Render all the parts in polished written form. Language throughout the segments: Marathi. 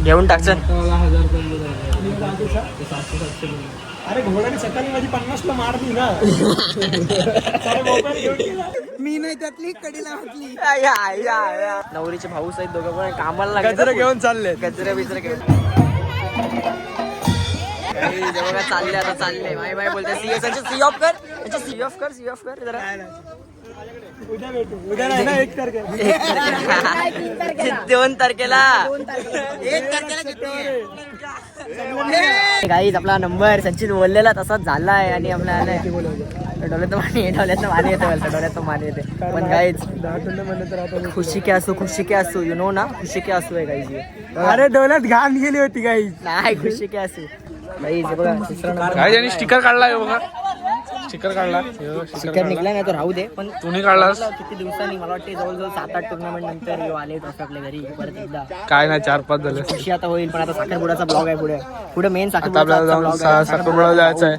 घेऊन टाकचं. अरे घोड्याने सकाळी माझी 50 ला मारली ना. मी नाही त्यातली कडीला घातली. नवरीचे भाऊस आहेत दोघं पण कामाला गजरा घेऊन चालले. गजरा बिजरा घेऊन जेव्हा चालले. आता चालले माई बाई बोलते सी ऑफ कर सी ऑफ कर जरा. उद्या भेटू. उद्या नाही ना 1 तारखेला. 2 तारखेला. गाईज आपला नंबर सचिन बोललेला तसाच झालाय आणि आपल्याला डोळ्यात पाणी येते. पण गाईज खुशी के असू यु नो ना. खुशी के असू आहे गाईज. अरे डोळ्यात घाण गेली होती गाईज. नाही खुशी के असू गाईज. बघा स्टिकर काढला बघा. स्टिकर निघला नाही तो राहू दे. पण तुम्ही काढलास किती दिवसांनी मला वाटते जवळजवळ 7-8 टुर्नामेंट नंतर आले आपल्या घरी परत एकदा. काय नाही 4-5 झाले. खुशी आता होईल. पण आता साखरपुड्याचा ब्लॉग आहे पुढे मेन साखरपुडा जायचं आहे.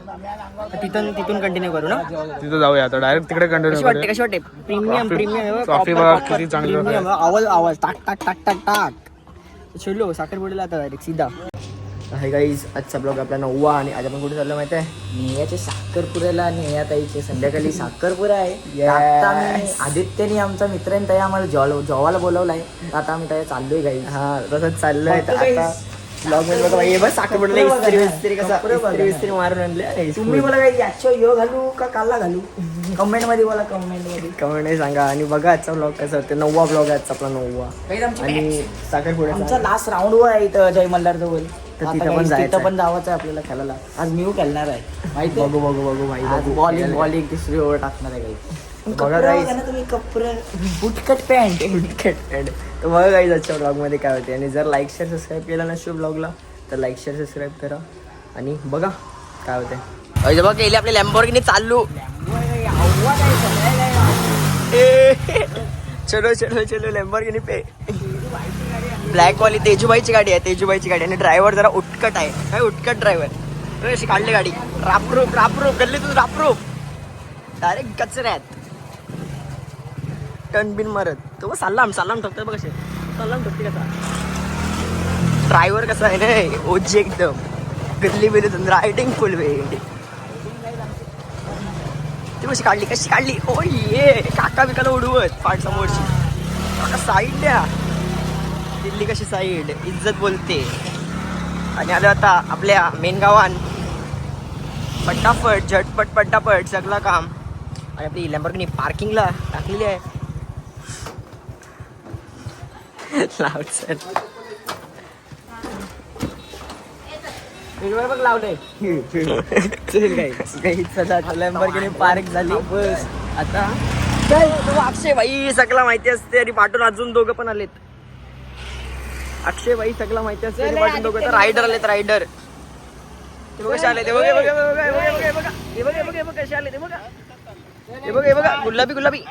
तिथून कंटिन्यू करू ना. तिथं जाऊया आता डायरेक्ट तिकडे कंटिन्यू. कशी वाटते प्रीमियम कॉफी बघा किती चांगली आवाज टाक चिडलो साखरपुड्याला आता डायरेक्ट सीधा. हाय गाईज, आजचा ब्लॉग आपला 9वा आणि आज आपण कुठे चाललो माहिती आहे. नेयाचे साखरपुऱ्याला आणि नेयाताईचे संध्याकाळी साखरपुरा आहे. आता आम्ही आदित्यने आमचा मित्र ताई आम्हाला जेवायला बोलवलाय. आता आम्ही ताई चाललोय गाईज. हा तसंच चाललोय. आता ब्लॉग मध्ये बघा हे बस साखरपुड्याला इस्त्री मारून आणले. तुम्ही बोला काही याच्या यो घालू का काला घालू कमेंट मध्ये बोला. कमेंट सांगा. आणि बघा आजचा ब्लॉग कसा होते. 9वा ब्लॉग आहे आपला 9वा. आणि साखरपुड्याचा लास्ट राऊंड वर आहे इथं जय मल्हार जवळ. तर तिथं पण जायचं आहे आपल्याला खेळायला. आज मी खेळणार आहे माहिती. बघू भाई बॉलिंग तिसरी ओव्हर टाकणार आहे काही. बघा गाईज तुम्ही कपडे बुटकट पॅन्ट. तर बघा गाईज आजच्या ब्लॉग मध्ये काय होते. आणि जर लाईक शेअर सबस्क्राईब केला नसतो ब्लॉगला तर लाईक शेअर सबस्क्राईब करा. आणि बघा काय होते. बघा गेली आपली लॅम्बोर्गिनी चालू. चलो लॅम्बोर्गिनी पे. ब्लॅक वाली तेजूबाईची गाडी आहे. आणि ड्रायव्हर जरा उटकट आहे. काय उटकट ड्रायव्हर. अशी काढली गाडी रापरूप गल्लीतून रापरूप डायरेक्ट कचऱ्यात टन बिन मारत. तो सलाम ठोकतोय बघ. कसे सलाम ठोकते कसा. ड्रायव्हर कसा आहे रे ओजी एकदम. गल्ली बिल्लीतून रायडिंग फुल वेळ. ती कशी काढली ओ ये काका बिकाला उडवत पाठ समोरची. काका साईड द्या. दिल्ली कशी साईड इज्जत बोलते. आणि आलो आता आपल्या मेन गावान पटापट झटपट पटापट सगळं काम. आणि आपली लॅम्बोर्गिनी पार्किंगला टाकलेली आहे. बघ लावलंय. लॅम्बोर्गिनी पार्क झाली बस. आता अक्षय भाई सगळं माहिती असते. आणि पाठून अजून दोघं पण आलेत. अक्षय भाई सगळं माहिती असते. पाठून दोघं तर रायडर आलेत. रायडर ते बघ कसे आले. ते बघा कसे आले. ते बघा गुलाबी.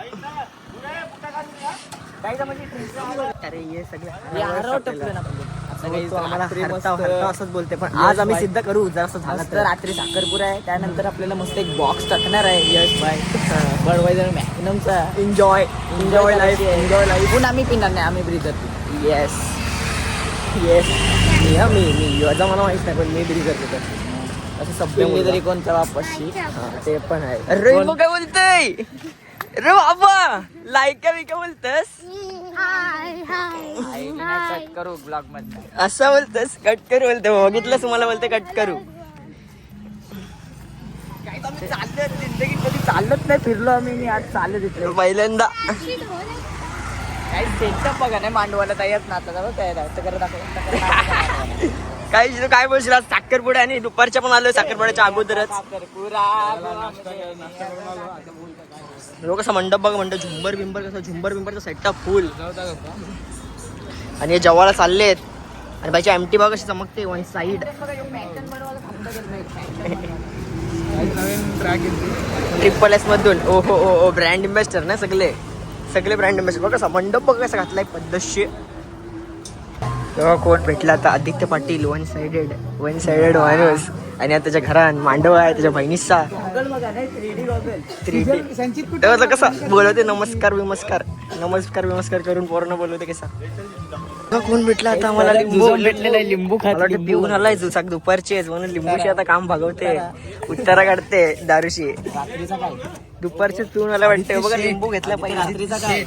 अरे ये सगळं आम्हाला हरता असंच बोलते. पण आज आम्ही सिद्ध करू. जर असं झालं तर रात्री साखरपुरा आहे. त्यानंतर आपल्याला मस्त एक बॉक्स टाकणार आहे. यस बाय बडवायझर मॅग्नमचा. Enjoy life. पण आम्ही पिणार नाही. आम्ही ब्रीजर. येस मी याचा मला माहित नाही. पण मी ब्रीजर पितो. असं सभ्य तरी कोणत्या वापसशी ते पण आहे. अरे काय बोलतय रे बाबा. लाईक का बोलतस. कट करू ब्लॉग मध्ये असं बोलतस. कट करू बोलते. बघितलं तुम्हाला बोलते कट करू. जिंदगीत कधी चालत नाही फिरलो आम्ही. आज चालत तिथे पहिल्यांदा. काही सेटअप बघा नाही मांडवायला तयार ना. आता काय काय बोलशील. आज साखरपुडा आणि दुपारच्या पण आलोय. साखरपुड्याच्या अगोदरच लोक कसा मंडप बघा. म्हणतो झुंबर बिंबरचा सेटअप फुल. आणि हे जेवायला चाललेत. आणि बाईची एमटी बघा कशी चमकते वन साईड. ट्रिपल S मधून ओ ब्रँड इन्व्हेस्टर ना सगळे ब्रँड इन्व्हेस्टर. बघा कसा मंडप बघा कसा घातलाय पद्धतशीर. तेव्हा कोण भेटला आता आदित्य पाटील वन साइडेड माणूस. आणि आता त्याच्या घरात मांडव आहे त्याच्या बहिणीचा 3D. तेव्हा कसा बोलवते नमस्कार करून पोरांना बोलवते कसा. कोण भेटला आता आम्हाला भेटलेला लिंबू खात पिऊन आलाय जुसाक दुपारचेच म्हणून लिंबूची आता काम भागवते उत्तरा काढते दारूशी. दुपारचेच पिऊन आला वाटते बघा लिंबू घेतला पाहिजे रात्रीचा काय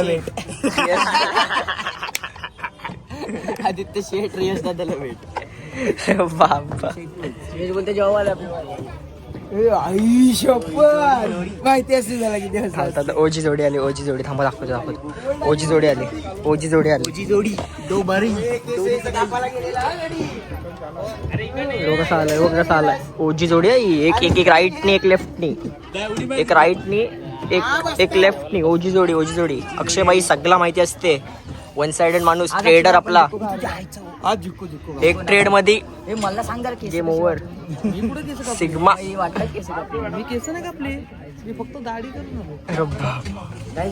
भेट. आदित्य शेठ रियस दादाला भेट. बाबा बोलते जेव्हा माहिती असते झाला किती आता ओजी जोडी आली. ओजी जोडी थांबा दाखवतो. ओजी जोडी आली. कसा आलाय ओजी जोडी आहे. एक राईटनी एक लेफ्टनी एक लेफ्टनी ओजी जोडी. अक्षयबाई सगळा माहिती असते. वन साइडेड माणूस ट्रेडर आपला. एक ट्रेड मध्ये मला सांग गेम ओव्हर. सिग्मा मी केस नाही कापले, मी फक्त दाढी करून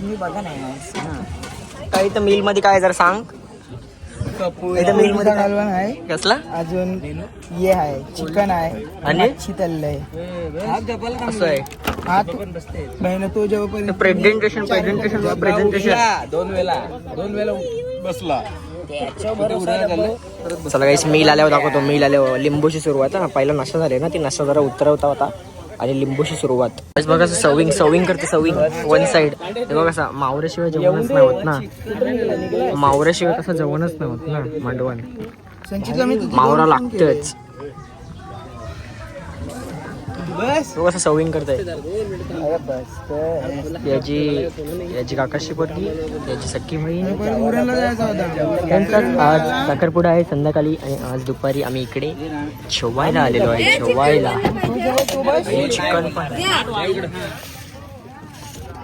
मी बघा नाही काही तर मिल मध्ये काय जर सांग. मिल मध्ये कालवण आहे कसला अजून ये आहे चिकन आहे आणि मच्छी तळलंय असं आहे. बहिण तो जेव्हा प्रेझेंटेशन दोन वेळा बसला. चला गाईस मिल आल्यावर दाखवतो. मिल आल्यावर लिंबूची सुरुवात. पहिला नाश्ता झाले ना ती नाश्ता जरा उतरवता होता आणि लिंबूची सुरुवात. बघा सविंग करते वन साइड. बघा कसा मावऱ्याशिवाय जेवणच नाही होत ना. मावऱ्याशिवाय कसं जेवणच नाही होत ना मांडवाने. मावरा लागतच. तो कसं सविंग करताय. याची काकाशी पोरगी याची सख्खी बहीण. आज साखरपुडा आहे संध्याकाळी आणि आज दुपारी आम्ही इकडे जेवायला आलेलो आहे. आणि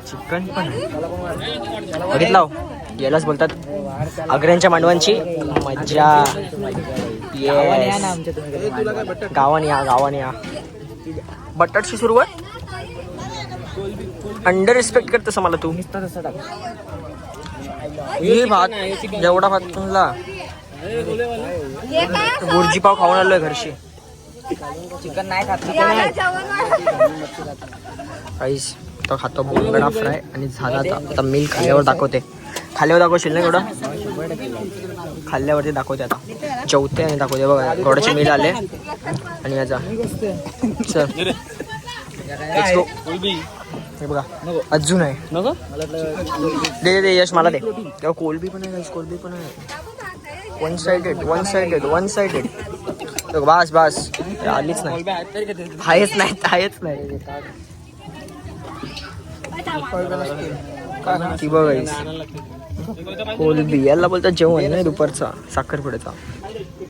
चिकन पण बघितलं यालाच बोलतात अग्र्यांच्या मांडवांची मज्जा. गावाने या बटाटची सुरुवात. अंडर रिस्पेक्ट करतस मला तू. हे भात जेवढा भात तुमला बुर्जी पाव खाऊन आलोय घरशी. चिकन नाही खात काहीच तो खातो बोंगडा फ्राय आणि झाला. आता मिल खाल्ल्यावर दाखवशील ना एवढं. खाल्ल्यावरती दाखवते आता जेवते आणि दाखवते. बघा गोडाचे मिल आले आणि याचा चल हे बघा अजून आहे. दे यश मला दे. तेव्हा कोलबी पण आहे. वन साइडेड बस आलीच नाही. आहेच नाही ती बघायच. कोलबी याला बोलतात जेवण नाही दुपारचा साखरपुड्याचा.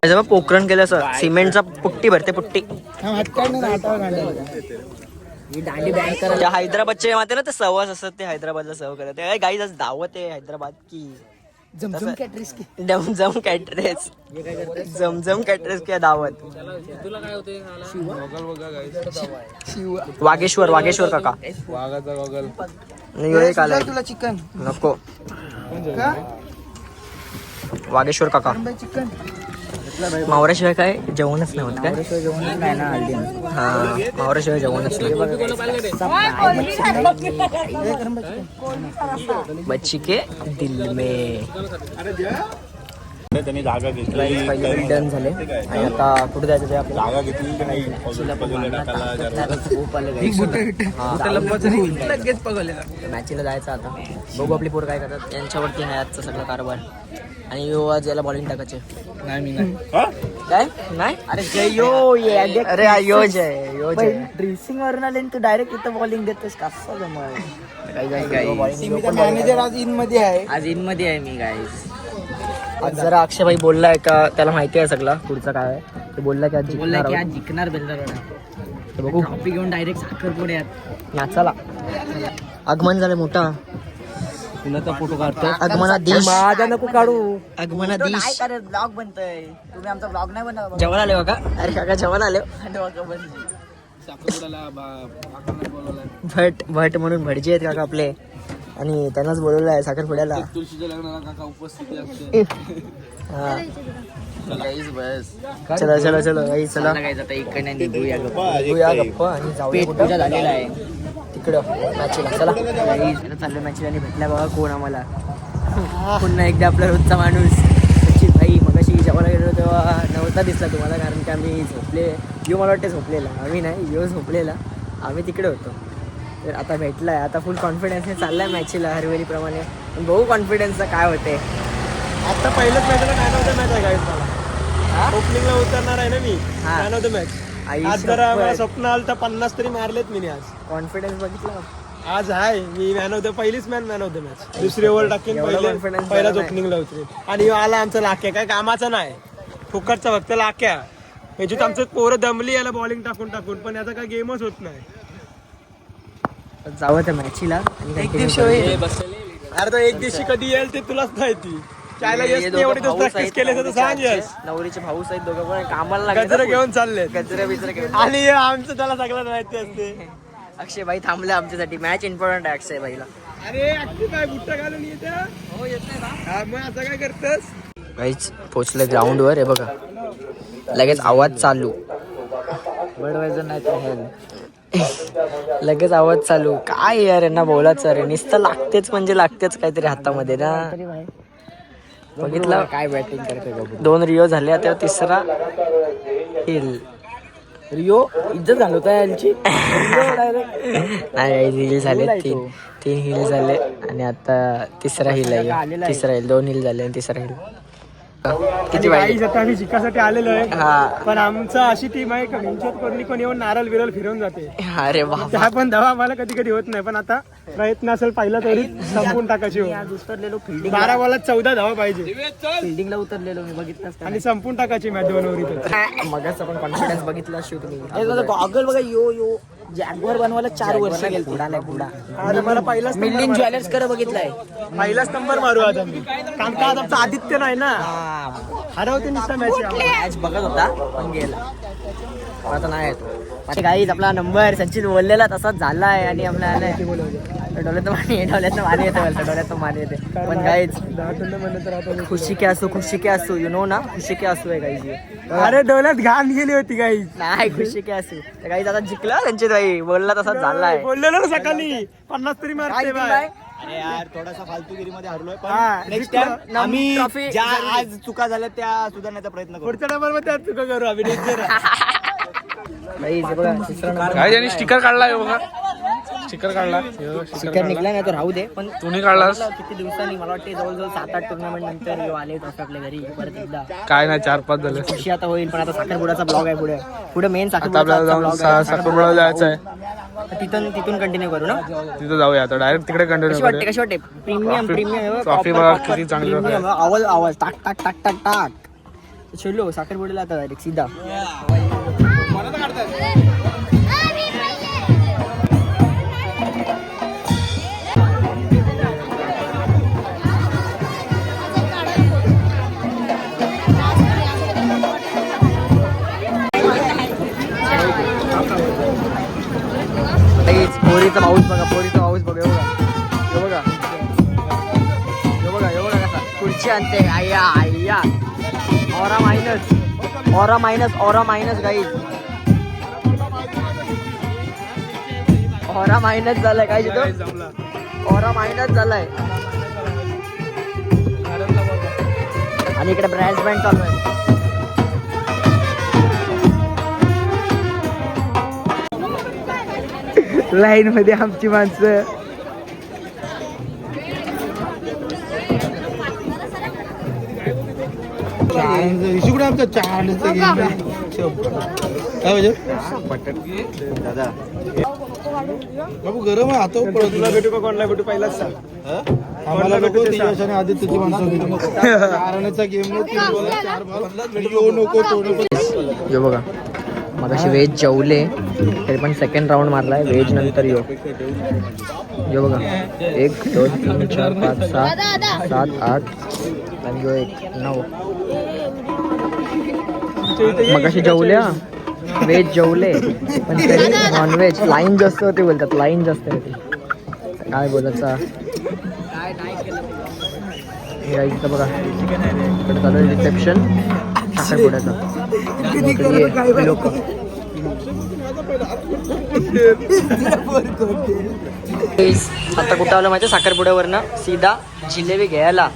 जेव्हा पोकरण केलं असं सिमेंटचा पुट्टी भरते पुट्टी. त्या हैदराबादचे माहिती ना ते सहवास असतात. ते हैदराबादला सर्व करत गाईज आज दावत आहे हैदराबाद की जमजम कॅटरेस किंवा दावत. वागेश्वर काका तुला चिकन नको. वागेश्वर काका मावऱ्याशिवाय काय जेवणच नाही होत काय. हा मावऱ्याशिवाय जेवणच नाही. बच्ची के दिल में त्यांनी जागा घेतली. डन झाले आणि आता कुठे जायचं ते आपल्याला. जागा घेतली नाही. मॅचीला जायचं आता. बघू आपली पोरं काय करतात. यांच्यावरती आहे आजचा सगळा कारभार. आणि यो आज याला बॉलिंग टाकायचे. काय नाही अरे जय ड्रेसिंग वरून आले तू डायरेक्ट इथं बॉलिंग देतोस कसं मॅनेजर आज इन मध्ये आहे. मी गाईस आज जरा अक्षयभाई बोललाय का त्याला माहिती आहे सगळं पुढचं काय आहे. ते बोलला की आज जिंकणार बघू. कॉपी घेऊन डायरेक्ट साखरपुड्यात नाचाला. आगमन झालं मोठा. तुला फोटो काढतो. आगमनाधीश माझा नको काढू. आगमनाधीश ब्लॉग बनतोय. तुम्ही आमचा ब्लॉग नाही बनवला. जेवण आले बघा. अरे काका जेवण आले. भट म्हणून भटजी आहेत काका आपले. आणि त्यांनाच बोलवलं आहे साखरपुड्याला. तुळशीच्या लग्नाला काका उपस्थिती असते. हा. गाईज बस चला चला चला गाई चला गाईज आता इकडे निघूया बघूया गप्पा आणि जाऊया पेट पूजा झालेला आहे तिकडं मॅचला. चला चाललो मॅचला आणि भेटला बघा कोण आम्हाला. पुन्हा एकदा आपला रोजचा माणूस सचिन भाई. मगाशी जेवायला गेलो तेव्हा नव्हता दिसला तुम्हाला, कारण की आम्ही झोपले. यो मला वाटते झोपलेला, आम्ही नाही, यो झोपलेला, आम्ही तिकडे होतो. तर आता भेटलाय, आता फुल कॉन्फिडन्सने चाललाय मॅचला हरवेळीप्रमाणे. पण बघू कॉन्फिडन्सचं काय होते. आता पहिलंच मॅचला मॅन ऑफ द मॅच आहे गाईज मला. ओपनिंगला उतरणार आहे ना मी, हा. Man of the match. आई आज जरा मला स्वप्न आलं तर 50 तरी मारलेत मी आज. कॉन्फिडन्स बघितला. आज आहे मी मॅन ऑफ द पहिलीच मॅन ऑफ द मॅच. दुसरी ओव्हर टाकेन, एवढा confidence पहिलाच झाला ओपनिंगला उतरेल. आणि ह्यो आला आमचा लाक्या, काय कामाचा नाही, फुकटचा फक्त लाक्या. ह्याच्यात आमचं पोरं दमली याला बॉलिंग टाकून टाकून, पण याचा काय गेमच होत नाही. जावं त्या मॅचीला. अरे तो एक दिवशी कधी येईल ते तुलाच माहिती. चायला येस नाही, एवढी दिवस प्रॅक्टिस केले तर सांग येस. नवरीचे भाऊस आहेत दोघं पण कामाला गजरा घेऊन चालले, गजरा बिजरा घेऊन. आणि हे आमचं त्याला सगळ्यांना माहिती असते. अक्षय भाई थांबले आमच्यासाठी. मॅच इम्पॉर्टंट आहे अक्षय भाईला. अरे अगदी काय बुट्टा घालून येते. हो येत नाही. मग आता काय करतस. काहीच पोचलं ग्राउंडवर. हे बघा लगेच आवाज चालू. बडवायचं नाही तर हेल. लगेच आवाज चालू. काय यार यांना बोलायचं रे, नुसतं लागतेच म्हणजे लागतेच काहीतरी हातामध्ये ना. बघितलं काय बॅटिंग करते बघू. 2 रिओ झाले, आता तिसरा हिल. रिओ इज्जत घालवता यांची. नाही हिल झाले, 3 हिल झाले आणि आता तिसरा हिल आहे. तिसरा हिल, 2 हिल झाले आणि तिसरा हिल. किती पाहिजे. आता आम्ही शिकासाठी आलेलो आहे, हा. पण आमचं अशी टीम आहे का विंचत कोणी कोण येऊन नारळ बिरल फिरवून जाते. अरे बाबा. त्या पण धावा आम्हाला कधी कधी होत नाही, पण आता प्रयत्न असेल पहिला तरी संपून टाकायची. आज उतरलेलो फील्डिंग 12 बॉलात 14 धावा पाहिजे फील्डिंगला उतरलेलो मी बघितलंच आणि संपून टाकायची मॅच 2 ओव्हरीत. मगाचा पण कॉन्फिडन्स बघितला शिव तुम्ही. गॉगल बघा. यो जॅगवर बनवायला 4 वर्ष गेली. पुढा नाही पुढा. आज आम्हाला पहिलाच मिलियन ज्वेलर्स कर बघितलाय. पहिलाच नंबर मारू आज आम्ही, कारण का आज आमचा आदित्य नाही ना, हरवते नुसता मॅच. मॅच बघत होता पण गेला, आता नाही येतो. गाईज आपला नंबर सचिन बोललेला तसाच झालाय आणि आपल्याला डोळ्यात पाणी येते. पण गाईज खुशी के असू यु नो ना. खुशी के असू आहे गाईज. अरे डोळ्यात घाण गेली होती काही. नाही खुशी के असू. गाईज आता जिंकला संचित भाई, बोलला तसाच झालाय. बोललेलो ना सकाळी 50 तरी मारते बाय. अरे यार थोडासा फालतूगिरीमध्ये हरलोय, हा, पण नेक्स्ट टाइम आम्ही trophy ज्या आज चुका झाल्या त्या सुधारण्याचा प्रयत्न करू. पुढच्या नंबर मध्ये आज चुका करू आम्ही. गाईज बघा तिसरा नंबर. काय त्यांनी स्टिकर काढला बघा. स्टिकर काढला. स्टिकर निघला नाही तो राहू दे. पण तुम्ही काढलास. किती दिवसांनी, मला वाटते जवळजवळ 7-8 टुर्नामेंट नंतर आले ट्रॉफी आपल्या घरी परत एकदा. काय नाही 4-5 झाले. खुशी आता होईल, पण आता साखरपुड्याचा ब्लॉग आहे पुढे मेन आता आपल्याला जाऊन साखरपुड्याला जायचं आहे. तिथून कंटिन्यू करू ना. तिथं जाऊया आता डायरेक्ट तिकडे कंटिन्यू कशी करूया. वाटते प्रीमियम ट्रॉफी बघा किती चांगली ट्रॉफी आहे. आवाज टाक टाक टाक टाक टाक. छोलो साखरपुड्याला आता डायरेक्ट सीधा. पोरीचा पाऊस बघा. हे बघा कसा खुर्ची आणते. आय्या aura minus guys. Aura minus झालाय काय ऑरा मायनस झालाय. आणि इकडे ब्रँच बँड चालू आहे. लाईन मध्ये आमची माणसं. दादा बाबू गरम आहे आता. तुला भेटू का कोणाला भेटू पहिलाच सांग. आम्हाला नको आणि आदित्यची माणसं भेटू. चारण्याचा गेम नको तो नको. यो बघा मगाशी व्हेज जेवले तरी पण सेकंड राऊंड मारलाय व्हेज नंतर. यो बघा 1 2 3 4 5 6 7 8 आणि यो 1 9. मगाशी जेवल्या व्हेज जेवले पण तरी नॉनव्हेज लाईन जास्त होते बोलतात. लाईन जास्त होती काय बोलायचा. हे आहे इथं बघा, इकडे चालू आहे रिसेप्शन साखरपुड्याचं. लोक आता कुठं आलं माहिती साखरपुड्यावरनं सीधा जिलेबी घ्यायला.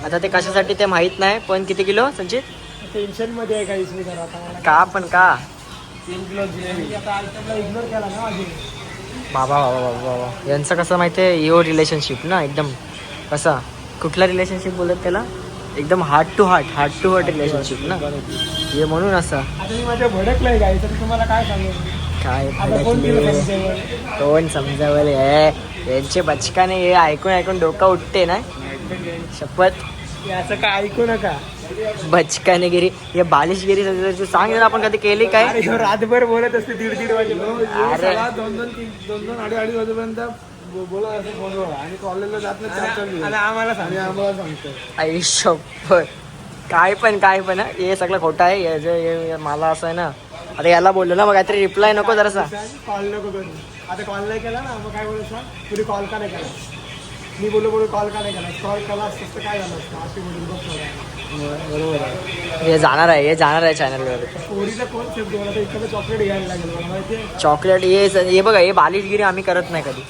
आता ते कशासाठी ते माहित नाही, पण किती किलो संचित? टेन्शन मध्ये आहे काही का पण का 3 किलो जिलेबी आता आयटमला इग्नोर केला ना माझे. बाबा बाबा बाबा बाबा यांचं कसं माहिती आहे, यो रिलेशनशिप ना एकदम कसा, कुठला रिलेशनशिप बोलत त्याला, एकदम हार्ट टू हार्ट रिलेशनशिप ना हे, म्हणून असं. आता मी माझ्या भडकलंय गाई, तर तुम्हाला काय सांगू, काय आता कोण दिलं समजेल? कोण समजावलं हे, यांचे बचकाने हे ऐकून डोका उठते ना शपथ. याचं काय ऐकू नका. बचकानेगिरी, हे बालिशगिरी तू सांग जरा, आपण कधी केली काय? अरे ह्यो रातभर बोलत असते 1:30 वाजेपर्यंत. अरे. 2-2, 2:30 वाजेपर्यंत बोलत असते फोनवर, आणि कॉलेजला जात नाही 4-4 आणि आम्हाला सांगतो. आई शपथ, काय पण हा. हे सगळं खोटं आहे. हे मला असं आहे ना, आता याला बोललो ना मग काहीतरी रिप्लाय नको जरासा. कॉल नको करू. आता कॉल नाही केला ना, मग काय बोलायचं, तुम्ही कॉल का नाही केला? मी बोलू कॉल का नाही केला? कॉल केला असतं तर काय झालं असतं? अशी बोलून बरोबर आहे. हे जाणार आहे चॅनलवर. पोरीला कोण सेफ देऊ? आता इकडे चॉकलेट घ्यायला लागेल मला माहिती आहे. चॉकलेट हे बघा, हे बालिशगिरी आम्ही करत नाही कधी.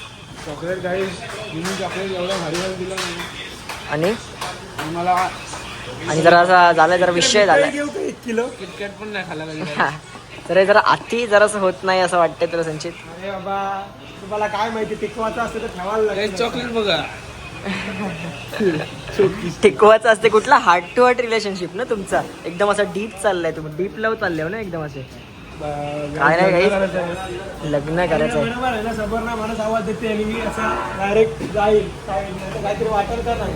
चॉकलेट काही चॉकलेट एवढं भारी दिलं नाही. आणि मला जरा असा झालाय, जरा विषय झालाय. घेऊ का 1 किलो? किटकॅट पण नाही खायला पाहिजे. तर हे जरा अति जरासं होत नाही असं वाटतंय तुला संचित? अरे बाबा, तुम्हाला काय माहिती, टिकवाचं असतं तर ठेवायला लागेल. चॉकलेट बघा. टिकवाचं असते. कुठला हार्ट टू हार्ट रिलेशनशिप ना तुमचा, एकदम असा डीप चाललाय, तुम्ही डीप लव चालले ना एकदम असे. काय नाही काही लग्न करायचं आहे. बरोबर आहे ना, सबर ना माणूस आवाज देते आणि मी असा डायरेक्ट जाईल, काहीतरी वाटेल का नाही.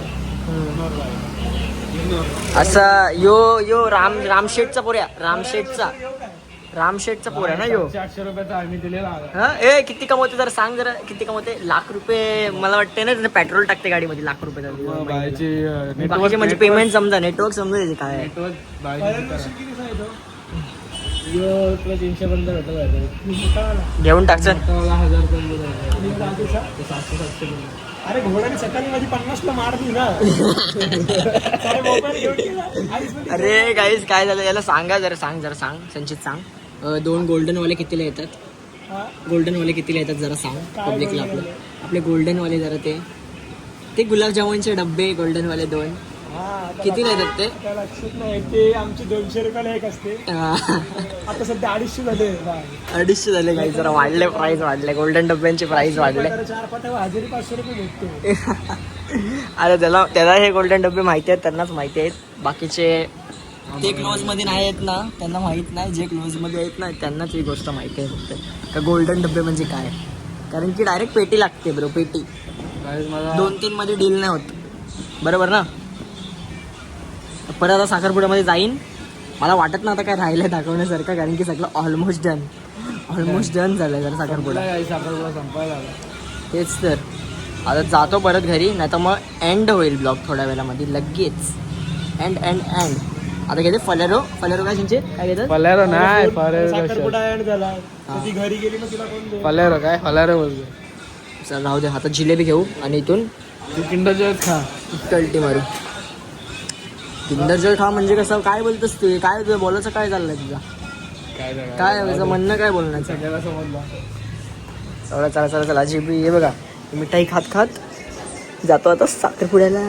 असा यो रामशेठचा पोऱ्या, रामशेठचा पोऱ्या ना यो. 800 रुपयाचा आम्ही दिलेला. हा, ए किती कमवते जरा सांग, जरा किती कमवते? ₹1,00,000 मला वाटते ना, पेट्रोल टाकते गाडीमध्ये ₹1,00,000. बाकीचे म्हणजे पेमेंट समजा, नेटवर्क समजायचे काय आहे. घेऊन टाकचं. अरे घोड्याने सकाळी माझी 50ला मारली ना. अरे गाईज काय झालं याला सांगा जरा, सांग संचित सांग. 2 गोल्डन वाले कितीला येतात? गोल्डन वाले कितीला येतात जरा सांग पब्लिकला. आपले गोल्डन वाले जरा ते गुलाबजामुनचे डब्बे गोल्डन वाले 2 कितीला येतात ते? लक्षात नाही, ते आमची 200 रुपयाला एक असते. आता सध्या 250 झाले. 250 झाले काही, जरा वाढले, प्राइस वाढले, गोल्डन डब्यांचे प्राइस वाढले. 4-5,000 रुपये भेटते. अरे त्याला हे गोल्डन डब्बे माहिती आहेत, त्यांनाच माहिती आहेत. बाकीचे ते क्लोज मध्ये नाही आहेत ना, त्यांना माहित नाही. जे क्लोज मध्ये आहेत ना त्यांनाच ही गोष्ट माहिती आहे फक्त, का गोल्डन डब्बे म्हणजे काय. कारण की डायरेक्ट पेटी लागते ब्रो, पेटी. 2-3 मध्ये डील नाही होत, बरोबर ना. परत आता साखरपुड्यामध्ये जाईन. मला वाटत ना आता काय राहिलंय दाखवण्यासारखं, कारण की सगळं ऑलमोस्ट डन झालंय जरा साखरपुडा. संपायला तेच तर, आता जातो परत घरी, नाही तर मग एंड होईल ब्लॉग थोड्या वेळामध्ये लगेच. एंड आता घेते फलेरो काय त्यांचे काय घेतात? फलेरो नाही, साखरपुडा एंड झाला, ती घरी गेली मग तिला कोण दे? फलेरो बोलतो. चल राहू दे, आता जिलेबी घेऊ आणि इथून किंडर जॉय खा. कल्टी मारू. किंडर जॉय खा म्हणजे कसं, काय बोलतोस तू? काय तुझं बोलायचं काय चाललंय तुझा? काय तुझं म्हणणं काय बोलण्याचं? सगळ्याला समजलं. चला जिलेबी हे बघा, मिठाई खात जातो आता साखरपुड्याला.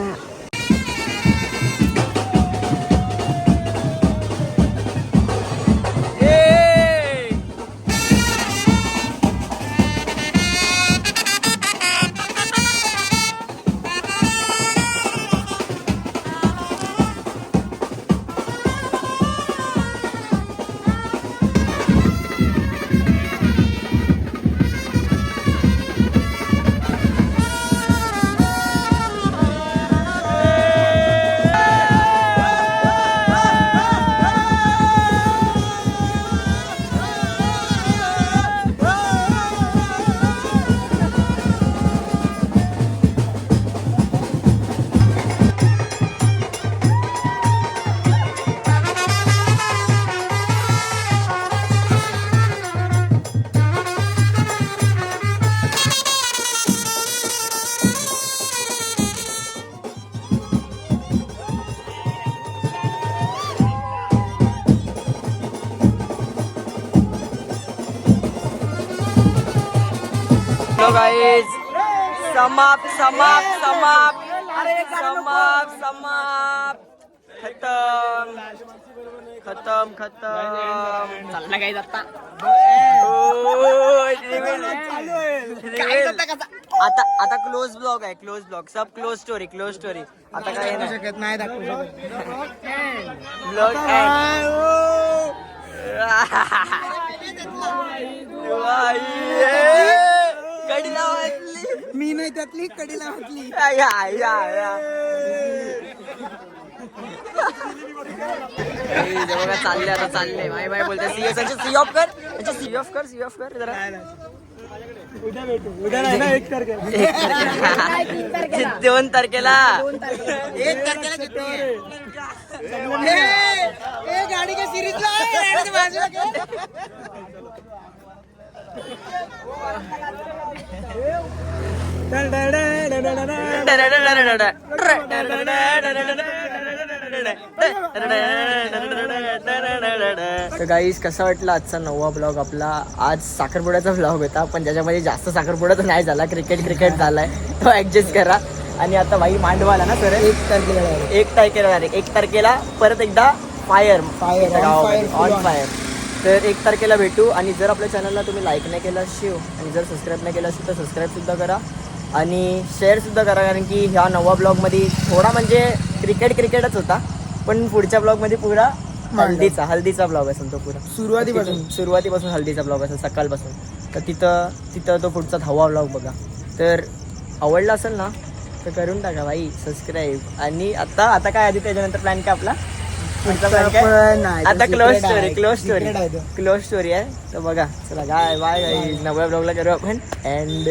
तो गाईज समाप्त समाप्त समाप्त समाप्त समाप्त खतम खतम खतम चालला काय आता आता आता क्लोज ब्लॉग आहे क्लोज ब्लॉग सब क्लोज स्टोरी आता काय नाही ब्लॉग कडीला वाजली मी नाही त्यातली कडीला वाटली. बघा चालले आता चालले माय बाय बोलते सी ऑफ कर जरा उद्या नाही ना 1 तारखेला. 2 तारखेला 1 तारखेला गाडी का सिरीजला तर गाईस कसा वाटला आजचा 9वा ब्लॉग आपला. आज साखरपुड्याचा ब्लॉग होता पण ज्याच्यामध्ये जास्त साखरपुडा तर नाही झाला. क्रिकेट झालाय तो ऍडजस्ट करा. आणि आता भाई मांडवाला ना सर 1 तारखेला परत एकदा फायर ऑन फायर. तर 1 तारखेला भेटू. आणि जर आपल्या चॅनलला तुम्ही लाईक नाही केलं असेल आणि जर सबस्क्राईब नाही केलं असेल तर सबस्क्राईबसुद्धा करा आणि शेअरसुद्धा करा. कारण की ह्या 9व्या ब्लॉगमध्ये थोडा म्हणजे क्रिकेटच होता पण पुढच्या ब्लॉगमध्ये पुरा हल्दीचा ब्लॉग असेल तो पुरा सुरुवातीपासून हल्दीचा ब्लॉग असेल सकाळपासून. तर तिथं तो पुढचा 10वा ब्लॉग बघा. तर आवडला असेल ना तर करून टाका भाई सबस्क्राईब. आणि आता काय आधी त्याच्यानंतर प्लॅन काय आपला पुढचा प्लॅन काय आता क्लोज स्टोरी आहे. तर बघा चला बाय 9व्या ब्लॉगला करू आपण एंड.